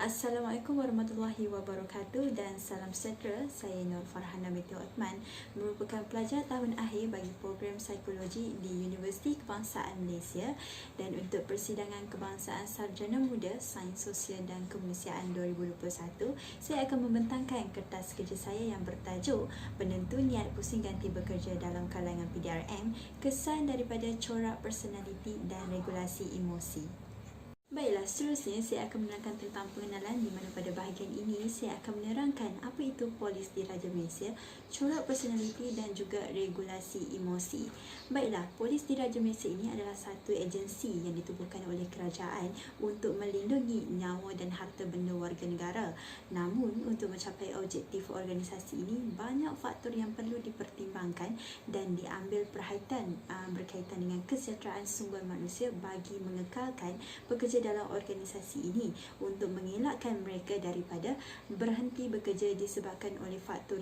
Assalamualaikum warahmatullahi wabarakatuh dan salam sejahtera. Saya Nur Farhana binti Othman, merupakan pelajar tahun akhir bagi program psikologi di Universiti Kebangsaan Malaysia, dan untuk persidangan kebangsaan sarjana muda Sains Sosial dan Kemanusiaan 2021, saya akan membentangkan kertas kerja saya yang bertajuk Penentu Niat Pusing Ganti Bekerja dalam Kalangan PDRM, Kesan daripada Corak Personaliti dan Regulasi Emosi. Baiklah, seterusnya saya akan menerangkan tentang pengenalan, di mana pada bahagian ini saya akan menerangkan apa itu Polis Diraja Malaysia, corak personaliti dan juga regulasi emosi. Baiklah, Polis Diraja Malaysia ini adalah satu agensi yang ditubuhkan oleh kerajaan untuk melindungi nyawa dan harta benda warga negara. Namun, untuk mencapai objektif organisasi ini, banyak faktor yang perlu dipertimbangkan dan diambil perhatian berkaitan dengan kesejahteraan sumber manusia bagi mengekalkan pekerja dalam organisasi ini, untuk mengelakkan mereka daripada berhenti bekerja disebabkan oleh faktor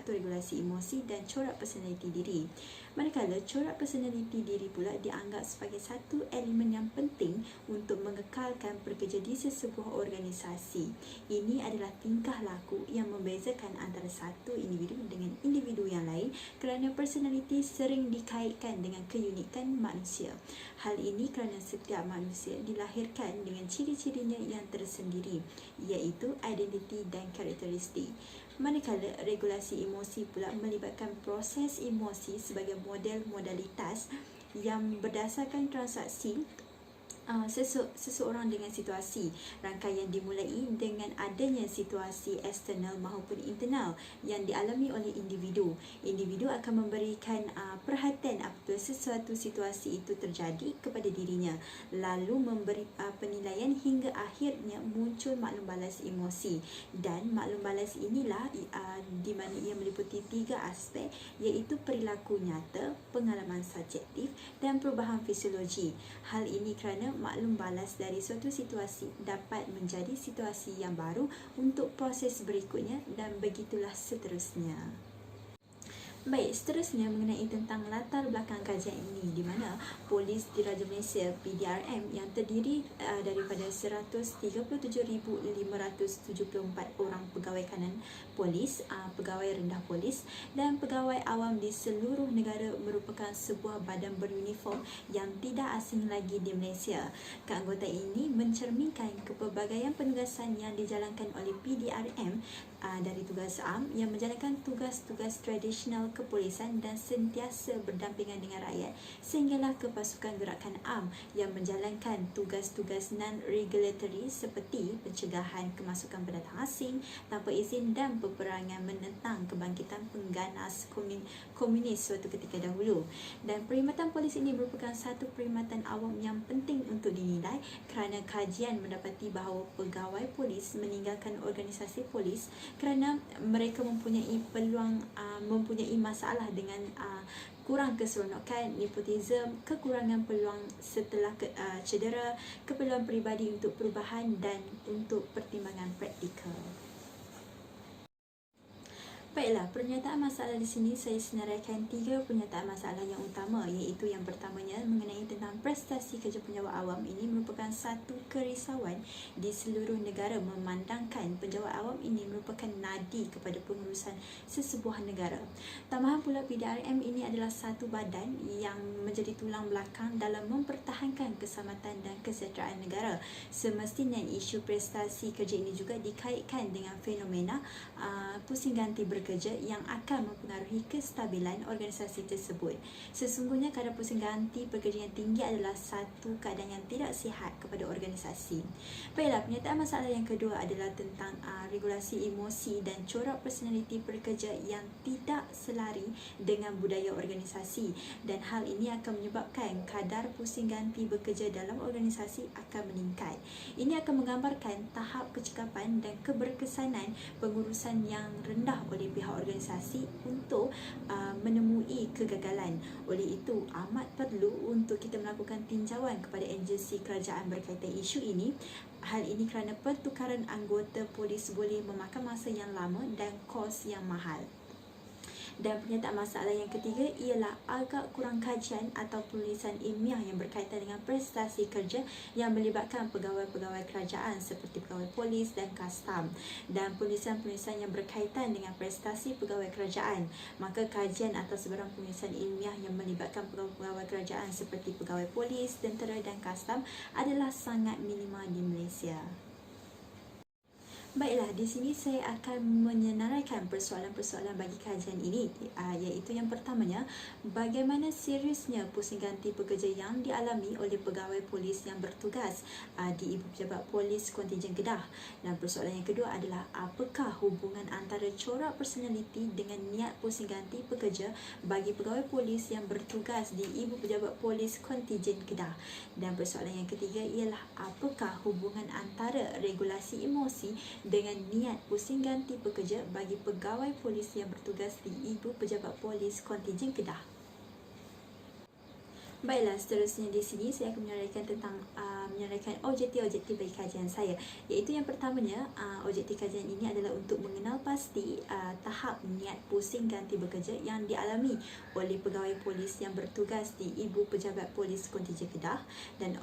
regulasi emosi dan corak personaliti diri. Manakala corak personaliti diri pula dianggap sebagai satu elemen yang penting untuk mengekalkan pekerja di sesebuah organisasi. Ini adalah tingkah laku yang membezakan antara satu individu dengan individu yang lain, kerana personaliti sering dikaitkan dengan keunikan manusia. Hal ini kerana setiap manusia dilahirkan dengan ciri-cirinya yang tersendiri, iaitu identiti dan karakteristik. Manakala regulasi emosi pula melibatkan proses emosi sebagai modalitas yang berdasarkan transaksi seseorang dengan situasi. Rangkaian dimulai dengan adanya situasi eksternal maupun internal yang dialami oleh individu. Individu akan memberikan perhatian apabila sesuatu situasi itu terjadi kepada dirinya, lalu memberi penilaian hingga akhirnya muncul maklum balas emosi. Dan maklum balas inilah di mana ia meliputi tiga aspek, iaitu perilaku nyata, pengalaman subjektif dan perubahan fisiologi. Hal ini kerana maklum balas dari suatu situasi dapat menjadi situasi yang baru untuk proses berikutnya, dan begitulah seterusnya. Baik, seterusnya mengenai tentang latar belakang kajian ini, di mana Polis Diraja Malaysia PDRM yang terdiri daripada 137,574 orang pegawai kanan polis, pegawai rendah polis dan pegawai awam di seluruh negara, merupakan sebuah badan beruniform yang tidak asing lagi di Malaysia. Keanggotaan ini mencerminkan kepelbagaian penugasan yang dijalankan oleh PDRM, dari tugas am yang menjalankan tugas-tugas tradisional kepolisan dan sentiasa berdampingan dengan rakyat, sehinggalah ke pasukan gerakan am yang menjalankan tugas-tugas non-regulatory seperti pencegahan kemasukan pendatang asing tanpa izin dan peperangan menentang kebangkitan pengganas komunis suatu ketika dahulu. Dan perkhidmatan polis ini merupakan satu perkhidmatan awam yang penting untuk dinilai, kerana kajian mendapati bahawa pegawai polis meninggalkan organisasi polis kerana mereka mempunyai mempunyai masalah dengan kurang keseronokan, nepotisme, kekurangan peluang setelah cedera, keperluan peribadi untuk perubahan dan untuk pertimbangan praktikal. Baiklah, pernyataan masalah di sini saya senaraikan 3 pernyataan masalah yang utama, iaitu yang pertamanya mengenai tentang prestasi kerja penjawat awam ini merupakan satu kerisauan di seluruh negara, memandangkan penjawat awam ini merupakan nadi kepada pengurusan sesebuah negara. Tambahan pula, PDRM ini adalah satu badan yang menjadi tulang belakang dalam mempertahankan keselamatan dan kesejahteraan negara. Semestinya isu prestasi kerja ini juga dikaitkan dengan fenomena pusing ganti bekerja yang akan mempengaruhi kestabilan organisasi tersebut. Sesungguhnya kadar pusing ganti bekerja yang tinggi adalah satu keadaan yang tidak sihat kepada organisasi. Baiklah, pernyataan masalah yang kedua adalah tentang regulasi emosi dan corak personaliti pekerja yang tidak selari dengan budaya organisasi, dan hal ini akan menyebabkan kadar pusing ganti bekerja dalam organisasi akan meningkat. Ini akan menggambarkan tahap kecekapan dan keberkesanan pengurusan yang rendah oleh pihak organisasi untuk menemui kegagalan. Oleh itu, amat perlu untuk kita melakukan tinjauan kepada agensi kerajaan berkaitan isu ini. Hal ini kerana pertukaran anggota polis boleh memakan masa yang lama dan kos yang mahal. Dan pernyataan masalah yang ketiga ialah agak kurang kajian atau penulisan ilmiah yang berkaitan dengan prestasi kerja yang melibatkan pegawai-pegawai kerajaan seperti pegawai polis dan kastam, dan penulisan-penulisan yang berkaitan dengan prestasi pegawai kerajaan. Maka kajian atau sebarang penulisan ilmiah yang melibatkan pegawai-pegawai kerajaan seperti pegawai polis, tentera dan kastam adalah sangat minima di Malaysia. Baiklah, di sini saya akan menyenaraikan persoalan-persoalan bagi kajian ini, iaitu yang pertamanya, bagaimana seriusnya pusing ganti pekerja yang dialami oleh pegawai polis yang bertugas di Ibu Pejabat Polis Kontingen Kedah. Dan persoalan yang kedua adalah, apakah hubungan antara corak personaliti dengan niat pusing ganti pekerja bagi pegawai polis yang bertugas di Ibu Pejabat Polis Kontingen Kedah. Dan persoalan yang ketiga ialah, apakah hubungan antara regulasi emosi dengan niat pusing ganti pekerja bagi pegawai polis yang bertugas di Ibu Pejabat Polis Kontingen Kedah. Baiklah, seterusnya di sini saya akan menyerahkan objektif-objektif bagi kajian saya, iaitu yang pertamanya, objektif kajian ini adalah untuk mengenal pasti tahap niat pusing ganti bekerja yang dialami oleh pegawai polis yang bertugas di Ibu Pejabat Polis Kontingen Kedah. Dan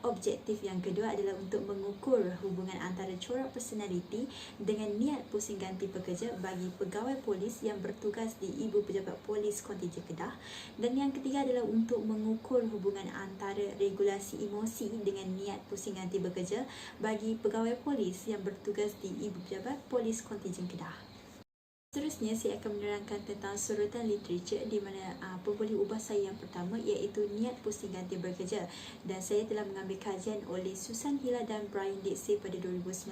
objektif yang kedua adalah untuk mengukur hubungan antara corak personaliti dengan niat pusing ganti pekerja bagi pegawai polis yang bertugas di Ibu Pejabat Polis Kontingen Kedah. Dan yang ketiga adalah untuk mengukur hubungan antara regulasi emosi dengan niat pusing ganti bekerja bagi pegawai polis yang bertugas di Ibu Pejabat Polis Kontingen Kedah. Seterusnya, saya akan menerangkan tentang surutan literature di mana pemboleh ubah saya yang pertama iaitu niat pusing ganti bekerja, dan saya telah mengambil kajian oleh Susan Hila dan Brian Dixie pada 2019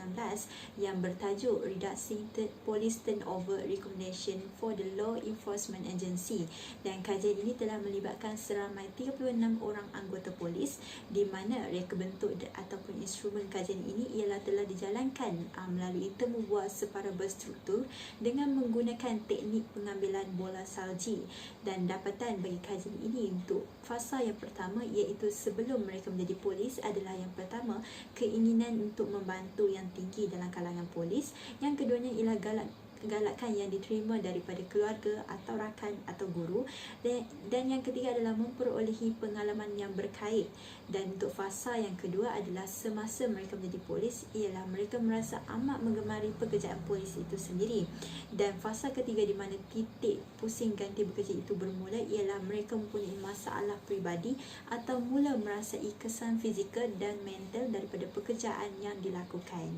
yang bertajuk Reducing Police Turnover Recommendation for the Law Enforcement Agency. Dan kajian ini telah melibatkan seramai 36 orang anggota polis, di mana reka bentuk ataupun instrumen kajian ini ialah telah dijalankan melalui temu bual separa berstruktur dengan menggunakan teknik pengambilan bola salji. Dan dapatan bagi kajian ini untuk fasa yang pertama iaitu sebelum mereka menjadi polis adalah yang pertama, keinginan untuk membantu yang tinggi dalam kalangan polis. Yang keduanya ialah galakan yang diterima daripada keluarga atau rakan atau guru, dan yang ketiga adalah memperolehi pengalaman yang berkait. Dan untuk fasa yang kedua adalah semasa mereka menjadi polis ialah mereka merasa amat menggemari pekerjaan polis itu sendiri. Dan fasa ketiga di mana titik pusing ganti bekerja itu bermula ialah mereka mempunyai masalah peribadi atau mula merasai kesan fizikal dan mental daripada pekerjaan yang dilakukan.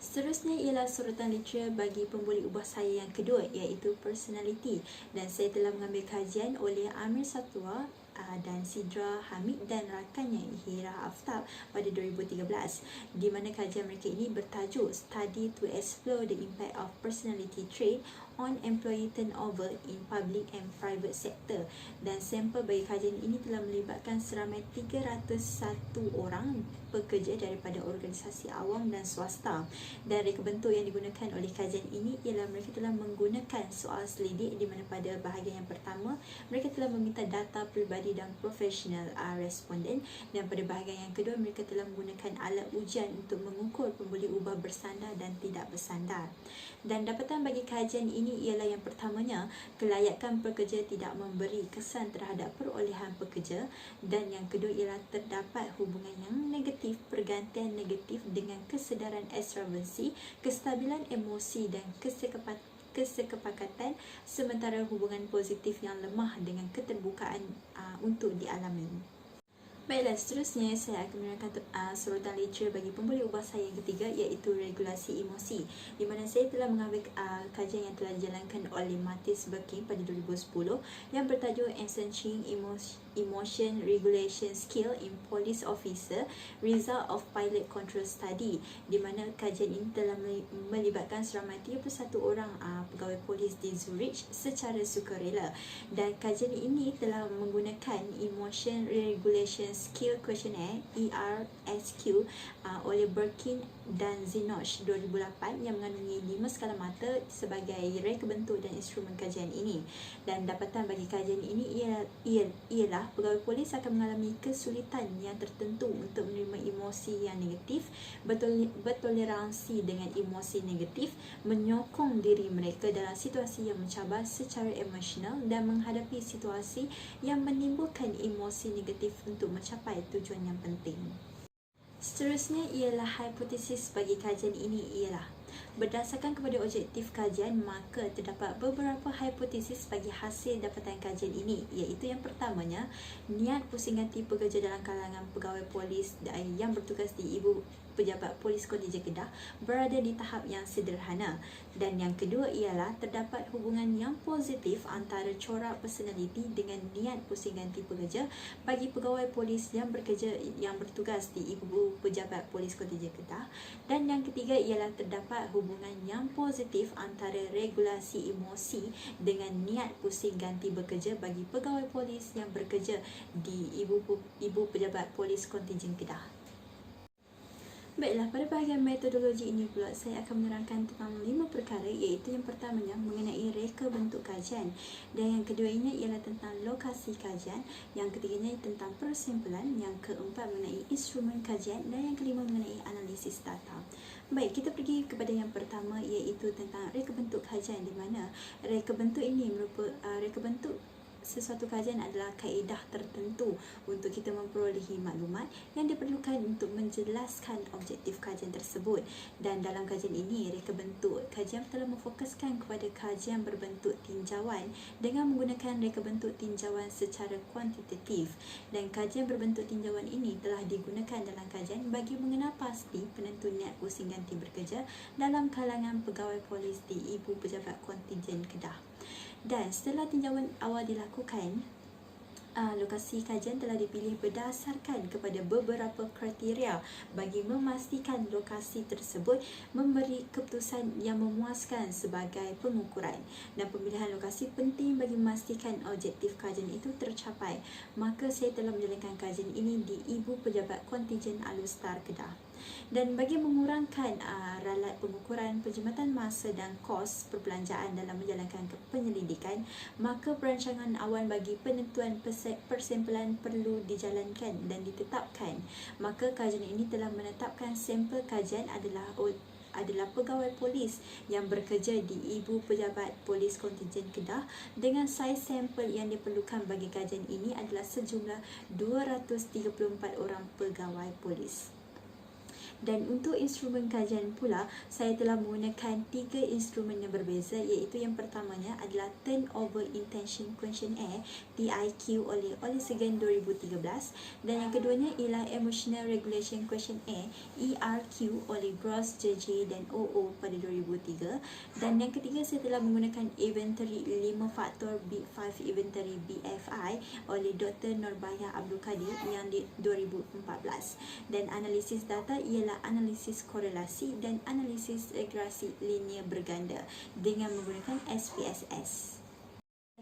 Seterusnya ialah surutan literature bagi pemboleh ubah saya yang kedua iaitu personality, dan saya telah mengambil kajian oleh Amir Satwa dan Sidra Hamid dan rakannya Hira Aftab pada 2013, di mana kajian mereka ini bertajuk Study to Explore the Impact of Personality Trait on Employee Turnover in Public and Private Sector. Dan sampel bagi kajian ini telah melibatkan seramai 301 orang pekerja daripada organisasi awam dan swasta. Dan reka bentuk yang digunakan oleh kajian ini ialah mereka telah menggunakan soal selidik, di mana pada bahagian yang pertama mereka telah meminta data peribadi dan profesional responden, dan pada bahagian yang kedua mereka telah menggunakan alat ujian untuk mengukur pemboleh ubah bersandar dan tidak bersandar. Dan dapatan bagi kajian ini ialah yang pertamanya, kelayakan pekerja tidak memberi kesan terhadap perolehan pekerja, dan yang kedua ialah terdapat hubungan yang negatif, pergantian negatif dengan kesedaran ekstraversi, kestabilan emosi dan kesepakatan, sementara hubungan positif yang lemah dengan keterbukaan untuk dialami. Baiklah, seterusnya saya akan menerangkan surutan literature bagi pemboleh ubah saya yang ketiga iaitu regulasi emosi, di mana saya telah mengambil kajian yang telah dijalankan oleh Matis Birkin pada 2010 yang bertajuk Enhancing Emotion Regulation Skill in Police Officer, Result of Pilot Control Study, di mana kajian ini telah melibatkan seramai 31 orang pegawai polis di Zurich secara sukarela. Dan kajian ini telah menggunakan Emotion Regulation Skill Questionnaire ERSQ oleh Birkin dan Zinosh 2008 yang mengandungi 5 skala mata sebagai reka bentuk dan instrumen kajian ini. Dan dapatan bagi kajian ini ialah Kedah, pegawai polis akan mengalami kesulitan yang tertentu untuk menerima emosi yang negatif, bertoleransi dengan emosi negatif, menyokong diri mereka dalam situasi yang mencabar secara emosional dan menghadapi situasi yang menimbulkan emosi negatif untuk mencapai tujuan yang penting. Seterusnya ialah hipotesis bagi kajian ini ialah berdasarkan kepada objektif kajian, maka terdapat beberapa hipotesis bagi hasil dapatan kajian ini, iaitu yang pertamanya, niat pusing hati pekerja dalam kalangan pegawai polis yang bertugas di Ibu Pejabat Polis Kontijen Kedah berada di tahap yang sederhana. Dan yang kedua ialah terdapat hubungan yang positif antara corak personaliti dengan niat pusing ganti pekerja bagi pegawai polis yang bertugas di Ibu Pejabat Polis Kontijen Kedah. Dan yang ketiga ialah terdapat hubungan yang positif antara regulasi emosi dengan niat pusing ganti bekerja bagi pegawai polis yang bekerja di Ibu Pejabat Polis Kontijen Kedah. Baiklah, pada bahagian metodologi ini pula saya akan menerangkan tentang 5 perkara, iaitu yang pertamanya mengenai reka bentuk kajian, dan yang keduanya ialah tentang lokasi kajian, yang ketiganya tentang persimpulan, yang keempat mengenai instrumen kajian, dan yang kelima mengenai analisis data. Baik, kita pergi kepada yang pertama, iaitu tentang reka bentuk kajian, di mana reka bentuk ini reka bentuk sesuatu kajian adalah kaedah tertentu untuk kita memperolehi maklumat yang diperlukan untuk menjelaskan objektif kajian tersebut. Dan dalam kajian ini, reka bentuk kajian telah memfokuskan kepada kajian berbentuk tinjauan dengan menggunakan reka bentuk tinjauan secara kuantitatif. Dan kajian berbentuk tinjauan ini telah digunakan dalam kajian bagi mengenal pasti penentu niat pusing ganti bekerja dalam kalangan pegawai polis di Ibu Pejabat Kontijen Kedah. Dan setelah tinjauan awal dilakukan, lokasi kajian telah dipilih berdasarkan kepada beberapa kriteria bagi memastikan lokasi tersebut memberi keputusan yang memuaskan sebagai pengukuran. Dan pemilihan lokasi penting bagi memastikan objektif kajian itu tercapai. Maka saya telah menjalankan kajian ini di Ibu Pejabat Kontijen Alustar Kedah. Dan bagi mengurangkan ralat pengukuran, penjimatan masa dan kos perbelanjaan dalam menjalankan penyelidikan, maka perancangan awal bagi penentuan persimpulan perlu dijalankan dan ditetapkan. Maka kajian ini telah menetapkan sampel kajian adalah pegawai polis yang bekerja di Ibu Pejabat Polis Kontijen Kedah, dengan saiz sampel yang diperlukan bagi kajian ini adalah sejumlah 234 orang pegawai polis. Dan untuk instrumen kajian pula, saya telah menggunakan 3 instrumen yang berbeza, iaitu yang pertamanya adalah Turnover Intention Questionnaire TIQ oleh Sagan 2013, dan yang keduanya ialah Emotional Regulation Questionnaire ERQ oleh Gross, JJ dan OO pada 2003, dan yang ketiga saya telah menggunakan Inventory 5 Faktor Big 5 Inventory BFI oleh Dr. Norbaya Abdul Kadir yang di 2014, dan analisis data ialah analisis korelasi dan analisis regresi linear berganda dengan menggunakan SPSS.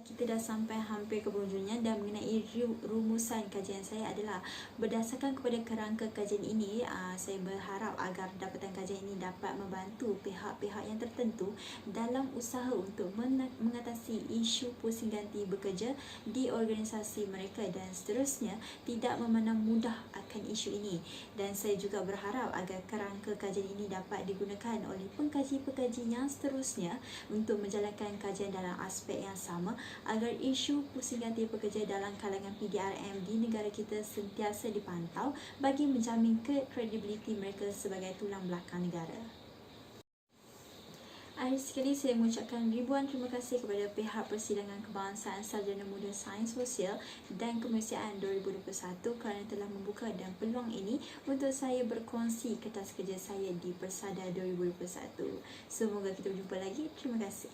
Kita dah sampai hampir ke penghujungnya, dan mengenai rumusan kajian saya adalah berdasarkan kepada kerangka kajian ini, saya berharap agar dapatan kajian ini dapat membantu pihak-pihak yang tertentu dalam usaha untuk mengatasi isu pusing ganti bekerja di organisasi mereka, dan seterusnya tidak memandang mudah akan isu ini. Dan saya juga berharap agar kerangka kajian ini dapat digunakan oleh pengkaji-pengkaji yang seterusnya untuk menjalankan kajian dalam aspek yang sama, agar isu pusing ganti pekerja dalam kalangan PDRM di negara kita sentiasa dipantau bagi menjamin kredibiliti mereka sebagai tulang belakang negara. Akhir sekali, saya mengucapkan ribuan terima kasih kepada pihak Persidangan Kebangsaan Sarjana Muda Sains Sosial dan Kemanusiaan 2021 kerana telah membuka dan peluang ini untuk saya berkongsi kertas kerja saya di Persada 2021. Semoga kita berjumpa lagi. Terima kasih.